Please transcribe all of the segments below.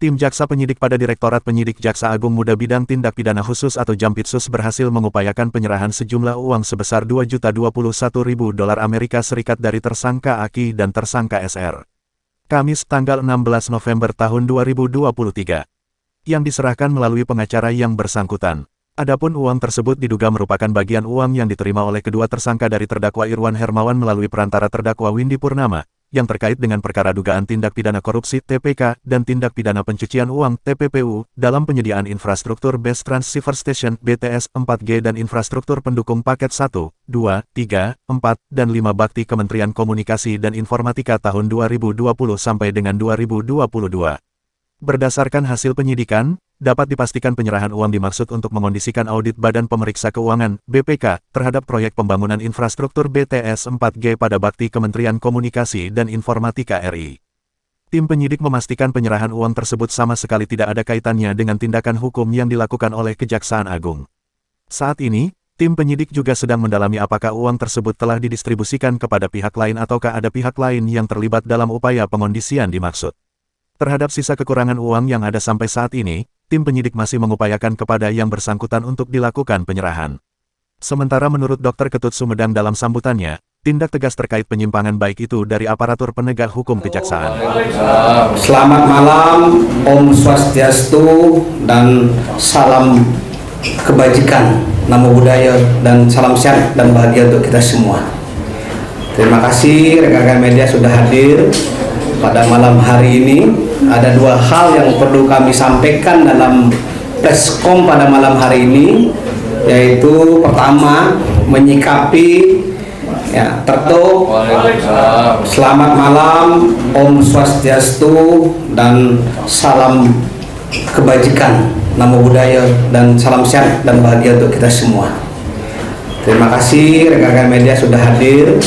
Tim Jaksa Penyidik pada Direktorat Penyidik Jaksa Agung Muda Bidang Tindak Pidana Khusus atau Jampitsus berhasil mengupayakan penyerahan sejumlah uang sebesar $2.021.000 Amerika Serikat dari tersangka Aki dan tersangka SR. Kamis tanggal 16 November tahun 2023. Yang diserahkan melalui pengacara yang bersangkutan. Adapun uang tersebut diduga merupakan bagian uang yang diterima oleh kedua tersangka dari terdakwa Irwan Hermawan melalui perantara terdakwa Windy Purnama, yang terkait dengan perkara dugaan tindak pidana korupsi (TPK) dan tindak pidana pencucian uang (TPPU) dalam penyediaan infrastruktur Base Transceiver Station (BTS) 4G dan infrastruktur pendukung paket 1, 2, 3, 4, dan 5 bakti Kementerian Komunikasi dan Informatika tahun 2020 sampai dengan 2022. Berdasarkan hasil penyidikan, dapat dipastikan penyerahan uang dimaksud untuk mengondisikan audit Badan Pemeriksa Keuangan (BPK) terhadap proyek pembangunan infrastruktur BTS 4G pada bakti Kementerian Komunikasi dan Informatika RI. Tim penyidik memastikan penyerahan uang tersebut sama sekali tidak ada kaitannya dengan tindakan hukum yang dilakukan oleh Kejaksaan Agung. Saat ini, tim penyidik juga sedang mendalami apakah uang tersebut telah didistribusikan kepada pihak lain ataukah ada pihak lain yang terlibat dalam upaya pengondisian dimaksud. Terhadap sisa kekurangan uang yang ada sampai saat ini, tim penyidik masih mengupayakan kepada yang bersangkutan untuk dilakukan penyerahan. Sementara menurut Dr. Ketut Sumedang dalam sambutannya, tindak tegas terkait penyimpangan baik itu dari aparatur penegak hukum kejaksaan. Selamat malam, Om Swastiastu, dan salam kebajikan, namo buddhaya, dan salam sehat dan bahagia untuk kita semua. Terima kasih rekan-rekan media sudah hadir pada malam hari ini. Ada dua hal yang perlu kami sampaikan dalam presscom pada malam hari ini, yaitu pertama, menyikapi tertutup selamat malam, Om Swastiastu, dan salam kebajikan, namo buddhaya, dan salam sehat dan bahagia untuk kita semua. Terima kasih rekan-rekan media sudah hadir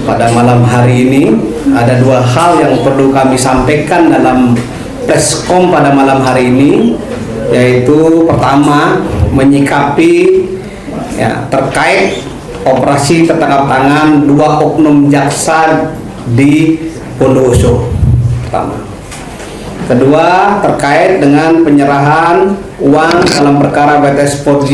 pada malam hari ini. Ada dua hal yang perlu kami sampaikan dalam presscom pada malam hari ini, yaitu pertama, menyikapi terkait operasi tertangkap tangan dua oknum jaksa di Bondowoso. Pertama. Kedua, terkait dengan penyerahan uang dalam perkara BTS 4G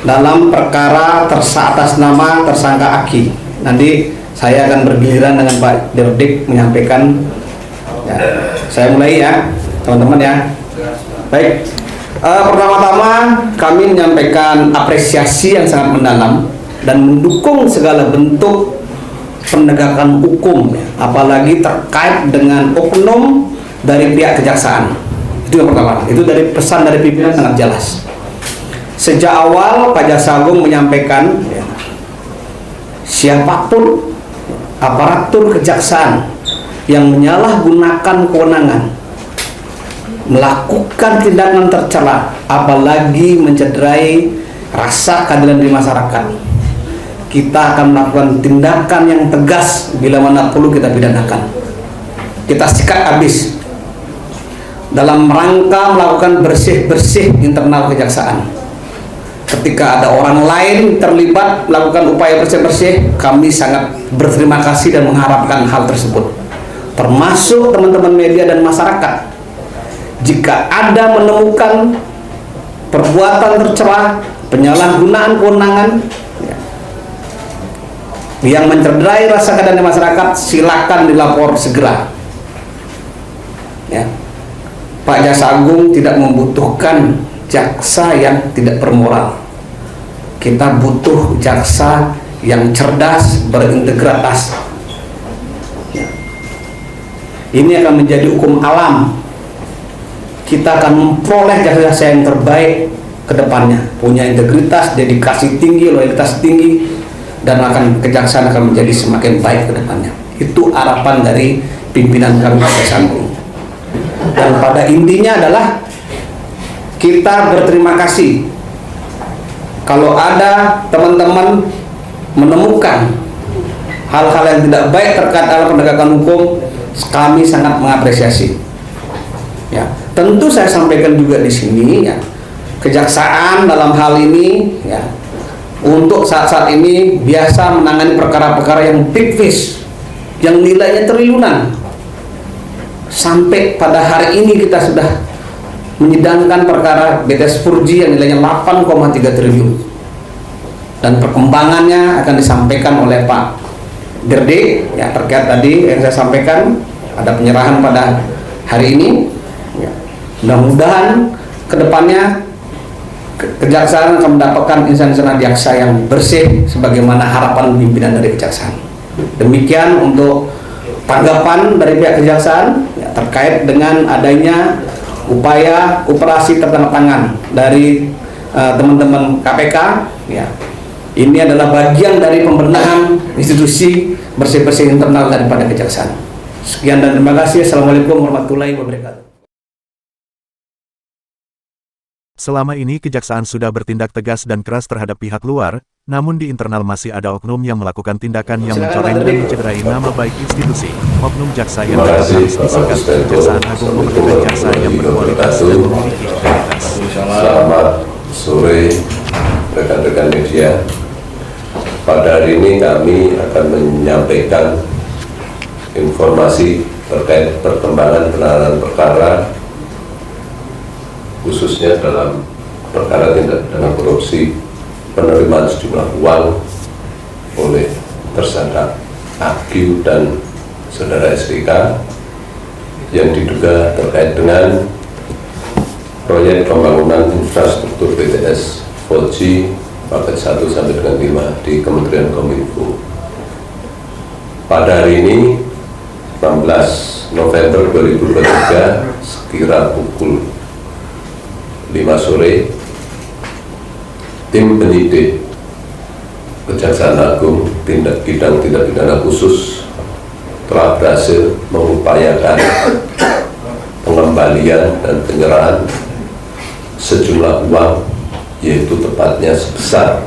dalam perkara atas nama tersangka Aki. Nanti saya akan bergiliran dengan Pak Dirdik menyampaikan. Saya mulai ya, teman-teman ya. Baik. Pertama-tama kami menyampaikan apresiasi yang sangat mendalam dan mendukung segala bentuk penegakan hukum, apalagi terkait dengan oknum dari pihak kejaksaan. Itu yang pertama. Itu dari pesan dari pimpinan sangat jelas. Sejak awal Pak Jaksa Agung menyampaikan, siapapun aparatur kejaksaan yang menyalahgunakan kewenangan, melakukan tindakan tercela, apalagi mencederai rasa keadilan di masyarakat, kita akan melakukan tindakan yang tegas bila mana perlu kita pidanakan. Kita sikat habis dalam rangka melakukan bersih-bersih internal kejaksaan. Ketika ada orang lain terlibat melakukan upaya bersih-bersih, kami sangat berterima kasih dan mengharapkan hal tersebut. Termasuk teman-teman media dan masyarakat. Jika ada menemukan perbuatan tercela, penyalahgunaan kewenangan yang mencederai rasa keadilan masyarakat, silakan dilapor segera. Pak Jaksa Agung tidak membutuhkan jaksa yang tidak bermoral. Kita butuh jaksa yang cerdas, berintegritas. Ini akan menjadi hukum alam. Kita akan memperoleh jaksa-jaksa yang terbaik ke depannya, punya integritas, dedikasi tinggi, loyalitas tinggi, dan kejaksaan akan menjadi semakin baik ke depannya. Itu harapan dari pimpinan kami Pak Jaksa Agung. Dan pada intinya adalah kita berterima kasih kalau ada teman-teman menemukan hal-hal yang tidak baik terkait dalam penegakan hukum. Kami sangat mengapresiasi. Tentu saya sampaikan juga di sini, kejaksaan dalam hal ini, untuk saat-saat ini biasa menangani perkara-perkara yang big fish, yang nilainya triliunan. sampai pada hari ini kita sudah menyidangkan perkara BTS Purji yang nilainya 8,3 triliun, dan perkembangannya akan disampaikan oleh Pak Dirde ya, terkait tadi yang saya sampaikan ada penyerahan pada hari ini ya. Mudah-mudahan kedepannya kejaksaan akan mendapatkan instansi jaksa yang bersih sebagaimana harapan pimpinan dari kejaksaan. Demikian untuk tanggapan dari pihak kejaksaan ya, terkait dengan adanya upaya operasi tertangkap tangan dari teman-teman KPK ya. Ini adalah bagian dari pembenahan institusi bersih-bersih internal daripada kejaksaan. Sekian dan terima kasih. Assalamualaikum warahmatullahi wabarakatuh. Selama ini kejaksaan sudah bertindak tegas dan keras terhadap pihak luar, namun di internal masih ada oknum yang melakukan tindakan yang mencoreng dan mencederai nama baik institusi. Oknum jaksa yang harus disingkat, Kejaksaan Agung membutuhkan jaksa yang berkualitas dan memiliki integritas. Selamat sore rekan-rekan media. Pada hari ini kami akan menyampaikan informasi terkait perkembangan penanganan perkara khususnya dalam perkara tindak pidana korupsi penerimaan sejumlah uang oleh tersangka AQ dan saudara SDK yang diduga terkait dengan proyek pembangunan infrastruktur BTS 4G paket 1 sampai dengan 5 di Kementerian Kominfo. Pada hari ini 16 November 2023 sekira pukul 5 sore, tim penyidik Kejaksaan Agung bidang tindak pidana khusus telah berhasil mengupayakan pengembalian dan penyerahan sejumlah uang, yaitu tepatnya sebesar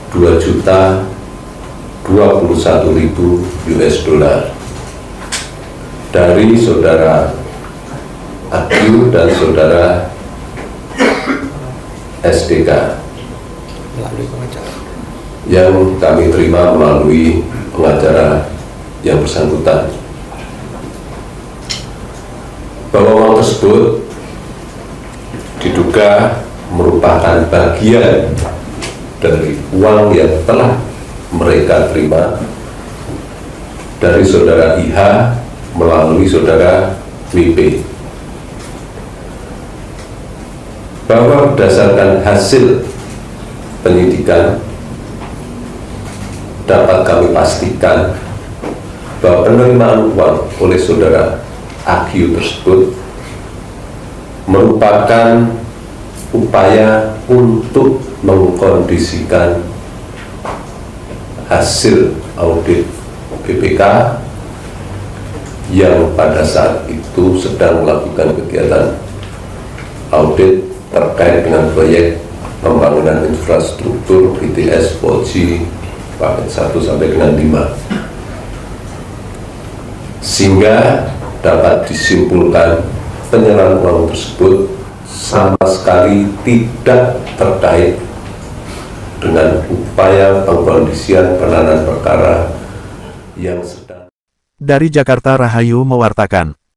2.021.000 US dollar dari saudara AQ dan saudara SDK yang kami terima melalui pengacara yang bersangkutan, bahwa uang tersebut diduga merupakan bagian dari uang yang telah mereka terima dari saudara IH melalui saudara WP, bahwa berdasarkan hasil penyidikan dapat kami pastikan bahwa penerimaan uang oleh saudara AQ tersebut merupakan upaya untuk mengkondisikan hasil audit BPK yang pada saat itu sedang melakukan kegiatan audit terkait dengan proyek pembangunan infrastruktur BTS 4G paket 1 sampai dengan 5, sehingga dapat disimpulkan penyerahan uang tersebut sama sekali tidak terkait dengan upaya pengkondisian penanganan perkara yang sedang. Dari Jakarta, Rahayu mewartakan.